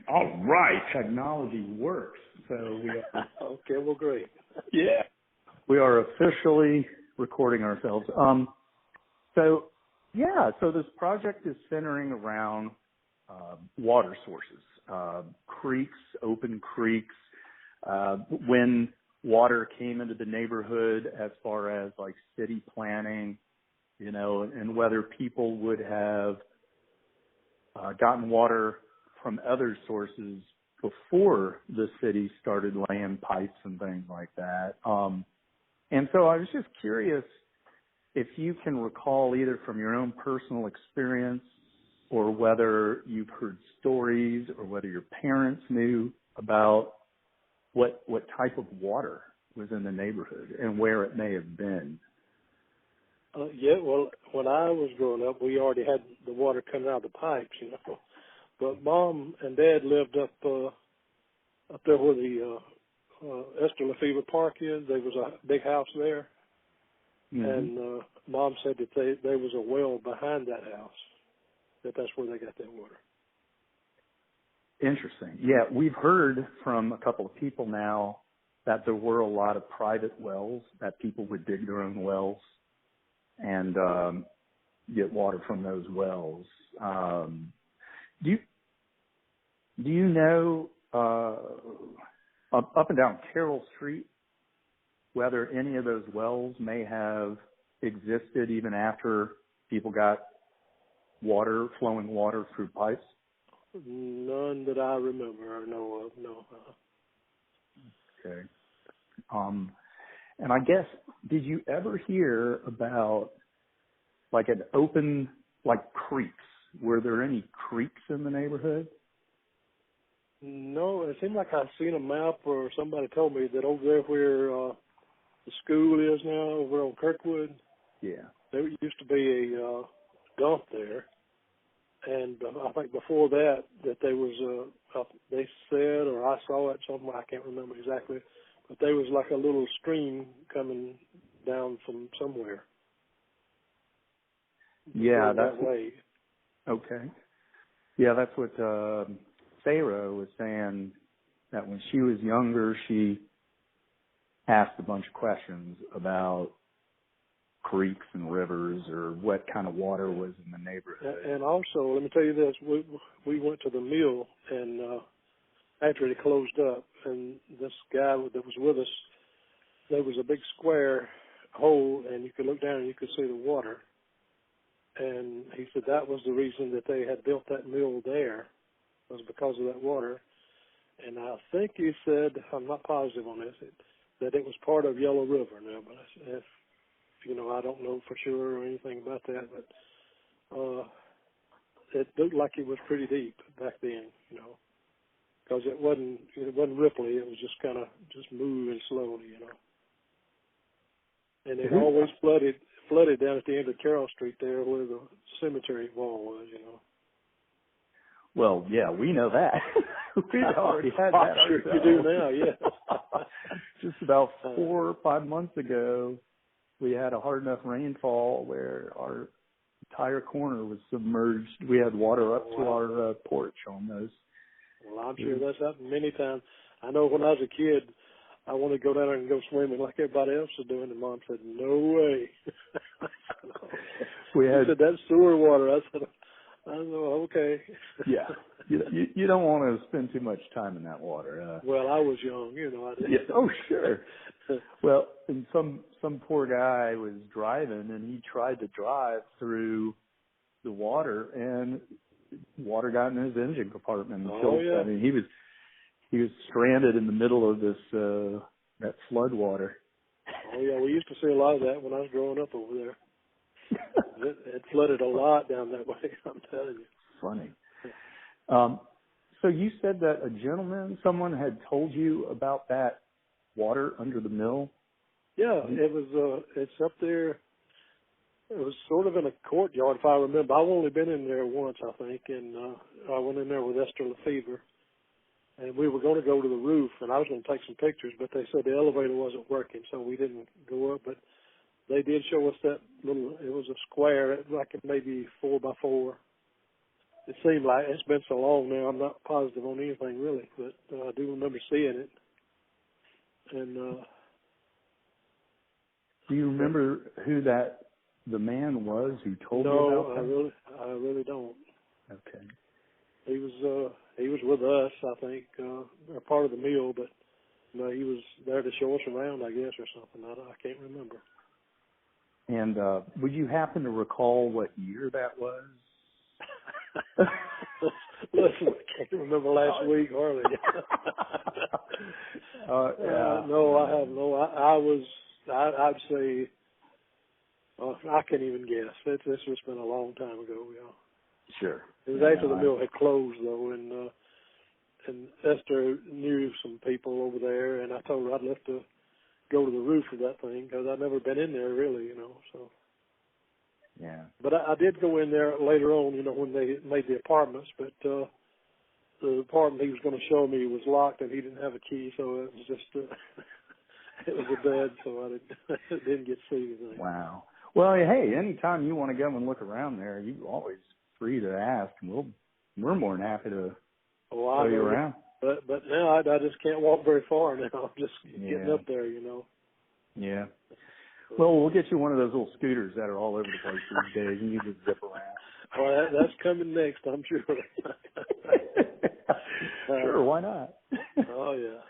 All right, technology works. So we are, Okay, well, great. yeah, we are officially recording ourselves. So yeah, so this project is centering around water sources, creeks, open creeks. When water came into the neighborhood, as far as like city planning, and whether people would have gotten water from other sources before the city started laying pipes and things like that. And so I was just curious if you can recall either from your own personal experience or whether you've heard stories or whether your parents knew about what type of water was in the neighborhood and where it may have been. Yeah, well, when I was growing up, we already had the water coming out of the pipes, But Mom and Dad lived up there where the Esther Lefevre Park is. There was a big house there, Mm-hmm. and Mom said that there was a well behind that house. That's where they got their water. Interesting. Yeah, we've heard from a couple of people now that there were a lot of private wells, that people would dig their own wells and get water from those wells. Do you know up and down Carroll Street whether any of those wells may have existed even after people got flowing water through pipes? None that I remember or know of, no. Okay. And I guess, did you ever hear about like an open, like creeks? Were there any creeks in the neighborhood? No, it seemed like I'd seen a map or somebody told me that over there where the school is now, over on Kirkwood, Yeah. there used to be a dump there. And I think before that there was they said, or I saw it somewhere, I can't remember exactly, but there was like a little stream coming down from somewhere. Yeah, that's that way. okay. Yeah, that's what Sarah was saying, that when she was younger, she asked a bunch of questions about creeks and rivers or what kind of water was in the neighborhood. And also, let me tell you this, we went to the mill, and after it closed up, and this guy that was with us, there was a big square hole, and you could look down and you could see the water. And he said that was the reason that they had built that mill there, was because of that water. And I think he said, I'm not positive on this, that it was part of Yellow River now, but if, I don't know for sure or anything about that, but it looked like it was pretty deep back then, because it wasn't ripply, it was just kind of just moving slowly, And it always flooded down at the end of Carroll Street there where the cemetery wall was, Well, yeah, we know that. We already had that sure ourselves. you do now, yeah. Just about 4 or 5 months ago, we had a hard enough rainfall where our entire corner was submerged. We had water up to our porch almost. Well, I'm sure that's happened many times. I know when I was a kid, I wanted to go down there and go swimming like everybody else was doing, and Mom said, no way. She said, that's sewer water. I said, okay. Yeah. You don't want to spend too much time in that water. Well, I was young, I didn't. Yeah, oh, sure. Well, and some poor guy was driving, and he tried to drive through the water, and water got in his engine compartment and killed him. Yeah. I mean, he was stranded in the middle of this that flood water. Oh yeah, we used to see a lot of that when I was growing up over there. It flooded a lot down that way, I'm telling you. Funny. So you said that someone had told you about that water under the mill? Yeah, it was. It's up there. It was sort of in a courtyard, if I remember. I've only been in there once, I think, and I went in there with Esther Lefevre, and we were going to go to the roof, and I was going to take some pictures, but they said the elevator wasn't working, so we didn't go up. But they did show us that it was a square, like maybe 4 by 4, it seemed like it's been so long now. I'm not positive on anything really, but I do remember seeing it. And Do you remember who the man was who told you no, about that? I really don't. Okay. He was with us, I think, a part of the meal, but no, he was there to show us around, I guess, or something. I can't remember. And would you happen to recall what year that was? Listen, I can't remember last week, hardly. Yeah. No, I have no. I'd say, I can't even guess. It's just been a long time ago, yeah. Sure. It was after the mill had closed, though, and Esther knew some people over there, and I told her I'd love to go to the roof of that thing because I'd never been in there really, so. Yeah. But I did go in there later on, when they made the apartments, but the apartment he was going to show me was locked and he didn't have a key, so it was just, it was a bed, so I didn't get to see anything. Wow. Well, hey, anytime you want to go and look around there, you're always free to ask, and we're more than happy to show you around. But now I just can't walk very far now. I'm just getting up there, Yeah. Well, we'll get you one of those little scooters that are all over the place these days, and you just zip around. Well, that's coming next, I'm sure. Sure, why not? Oh, yeah.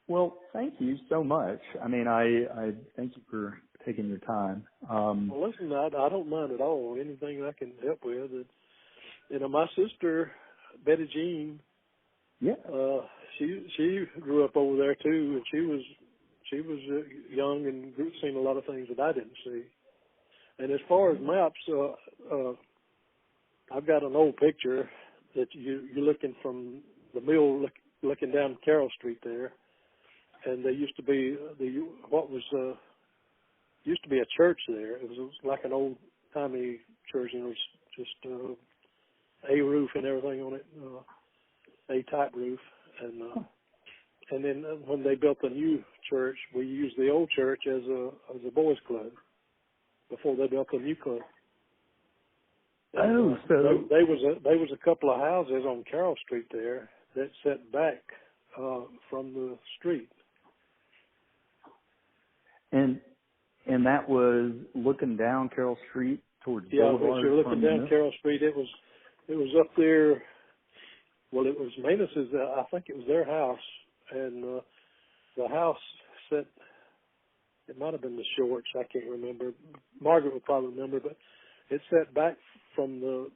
Well, thank you so much. I mean, I thank you for taking your time. Well, listen, I don't mind at all. Anything I can help with. My sister, Betty Jean, yeah, she grew up over there too, and she was young and seen a lot of things that I didn't see. And as far as maps, I've got an old picture that you're looking from the mill, looking down Carroll Street there, and there used to be used to be a church there. It was like an old timey church, it was just a roof and everything on it, a type roof, and then when they built the new church, we used the old church as a boys' club before they built the new club. And, so there was a couple of houses on Carroll Street there that set back from the street. And that was looking down Carroll Street towards Boulevard. Yeah, if you're looking down Carroll Street, it was up there. Well, it was Manus's. I think it was their house, and the house set. It might have been the Shorts. I can't remember. Margaret would probably remember, but it set back from the.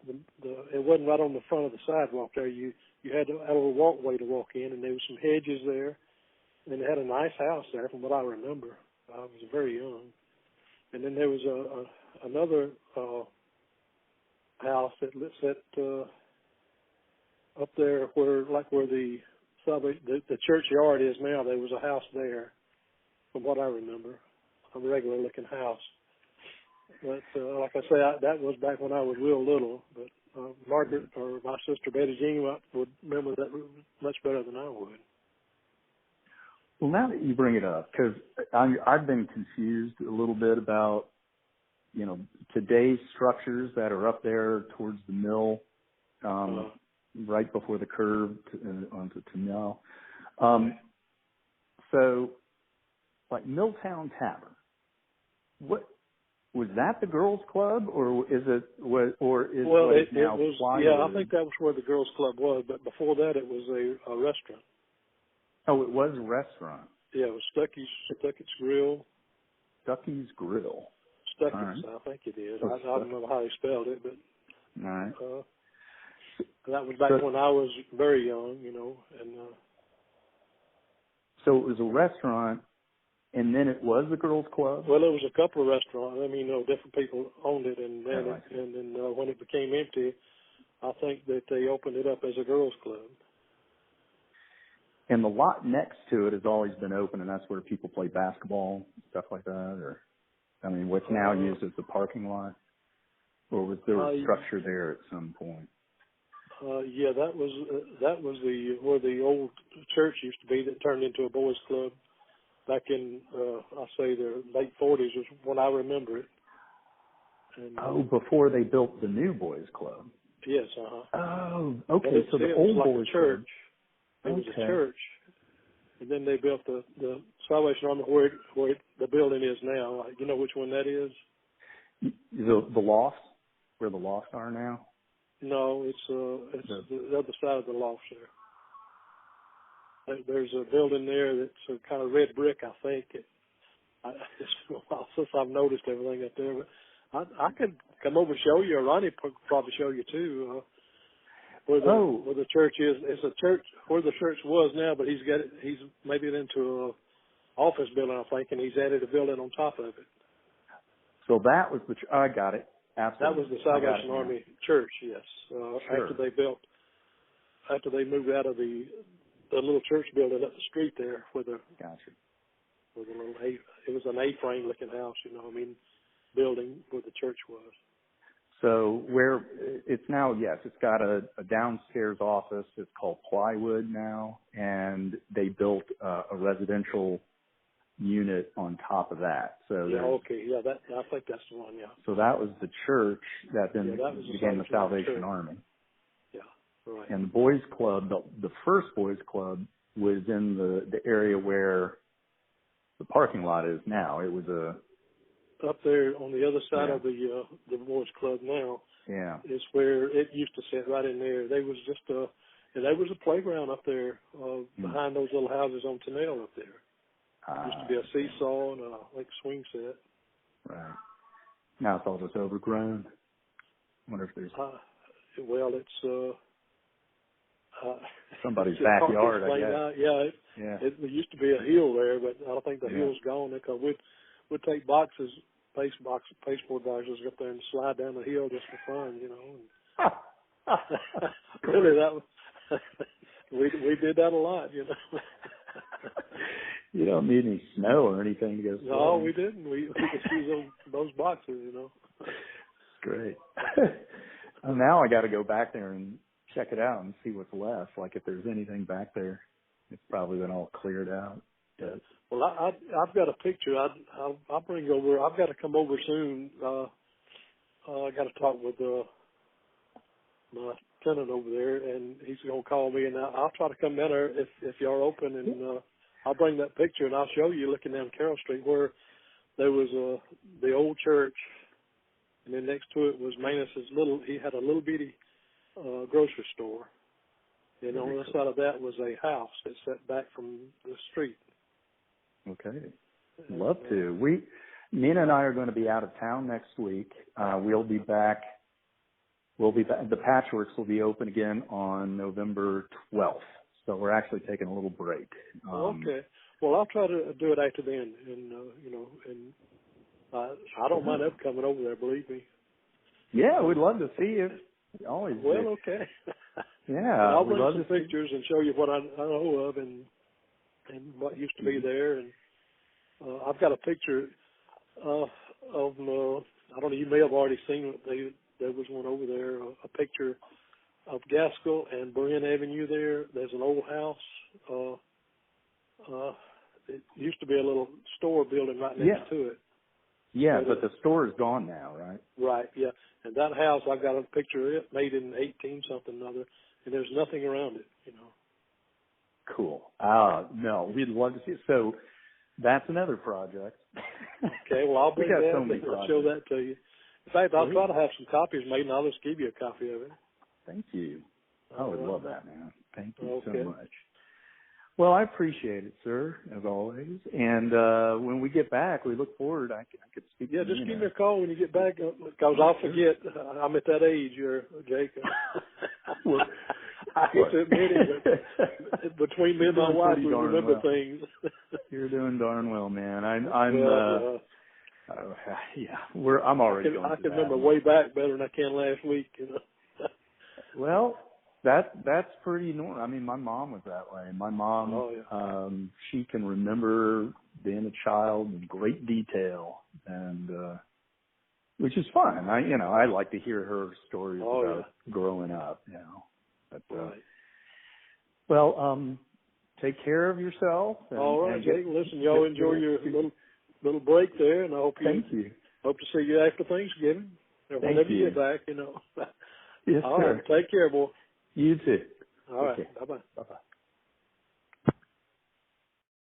It wasn't right on the front of the sidewalk there. You had a little walkway to walk in, and there was some hedges there, and they had a nice house there, from what I remember. I was very young, and then there was another house that set up there where the churchyard is now. There was a house there, from what I remember, a regular looking house. But like I say, that was back when I was real little. But Margaret or my sister Betty Jean would remember that much better than I would. Well, now that you bring it up, because I've been confused a little bit about, today's structures that are up there towards the mill, right before the curve onto mill. So, like Milltown Tavern, what was that? The girls' club, or is it? Or is it now? It was. Yeah, I think that was where the girls' club was. But before that, it was a restaurant. Oh, it was a restaurant. Yeah, it was Stuckey's Grill. Stuckey's Grill. Stuckey's, right. I think it is. I don't know how he spelled it, but all right. That was back when I was very young, and so it was a restaurant, and then it was the girls' club. Well, it was a couple of restaurants. I mean, different people owned it, and then when it became empty, I think that they opened it up as a girls' club. And the lot next to it has always been open, and that's where people play basketball, stuff like that, or, what's now used as the parking lot? Or was there a structure there at some point? Yeah, that was where the old church used to be that turned into a boys' club back in, I'll say the late 40s is when I remember it. And before they built the new boys club. yes, Oh, But okay. So the old like boys a church. club. It was Okay. a church, and then they built the Salvation Army where the building is now. Like, you know which one that is? The loft, where the lofts are now. No, it's the other side of the loft there. There's a building there that's a kind of red brick, I think. It's been a while since I've noticed everything up there, but I could come over and show you, or Ronnie could probably show you too, where the church is. It's a church where the church was now, but he's made it into a office building, I think, and he's added a building on top of it. So that was I got it. Absolutely. That was the Salvation Army Church, yes. Sure. After they moved out of the little church building up the street there, Gotcha. with a little it was an A-frame looking house, building where the church was. So where it's now, yes, it's got a downstairs office. It's called Plywood now, and they built a residential unit on top of that. So I think that's the one. Yeah. So that was the church that then that was became the Salvation Army. Yeah, right. And the boys club, the first boys club, was in the area where the parking lot is now. It was up there on the other side of the boys club now. Yeah. Is where it used to sit, right in there. There was just there was a playground up there behind those little houses on Tennille up there. Used to be a seesaw and a swing set. Right. Now it's all just overgrown. I wonder if there's it's somebody's backyard, I guess. It used to be a hill there, but I don't think the hill's gone, because we'd take pasteboard boxes up there and slide down the hill just for fun, And really, that was we did that a lot, You don't need any snow or anything to go sledding. No, we didn't. We just used those boxes, Great. Now I got to go back there and check it out and see what's left. Like if there's anything back there, it's probably been all cleared out. But, well, I've got a picture. I'll bring over. I've got to come over soon. I got to talk with my tenant over there, and he's going to call me, and I'll try to come down there if you're open, and I'll bring that picture, and I'll show you looking down Carroll Street where there was the old church, and then next to it was Manus's he had a little bitty grocery store, and on the other side of that was a house that set back from the street. Okay. Love to. Nina and I are going to be out of town next week. We'll be back. The Patchworks will be open again on November 12th. So we're actually taking a little break. Okay. Well, I'll try to do it after then, and I don't mind ever coming over there. Believe me. Yeah, we'd love to see you. Always. Well, okay. Yeah, I'll bring some pictures and show you what I know of and what used to be there. And I've got a picture of I don't know. You may have already seen it. There was one over there. A picture of Gaskell and Bryn Avenue there. There's an old house. It used to be a little store building right next to it. Yeah, but the store is gone now, right? Right, yeah. And that house, I've got a picture of it, made in 18-something or other, and there's nothing around it, Cool. No, we'd love to see it. So that's another project. Okay, well, I'll bring that and I'll show that to you. In fact, I'll try to have some copies made, and I'll just give you a copy of it. Thank you. I would love that, man. Thank you so much. Well, I appreciate it, sir, as always. And when we get back, we look forward. I could speak to you. Yeah, just give me a call when you get back, because I'll forget. I'm at that age, Jake. I hate to admit it, but between me and my wife, we remember things. You're doing darn well, man. I'm already going. I can remember way back better than I can last week. Well, that's pretty normal. I mean, my mom was that way. My mom, she can remember being a child in great detail, and which is fun. I like to hear her stories about growing up. But, well, take care of yourself. All right, Jake. Listen, y'all enjoy your little break there, and I hope Thank you. Hope to see you after Thanksgiving or Thank whenever you you. get back. You know. Yes, All sir. right. Take care, boy. You too. All right. Okay. Bye bye. Bye-bye.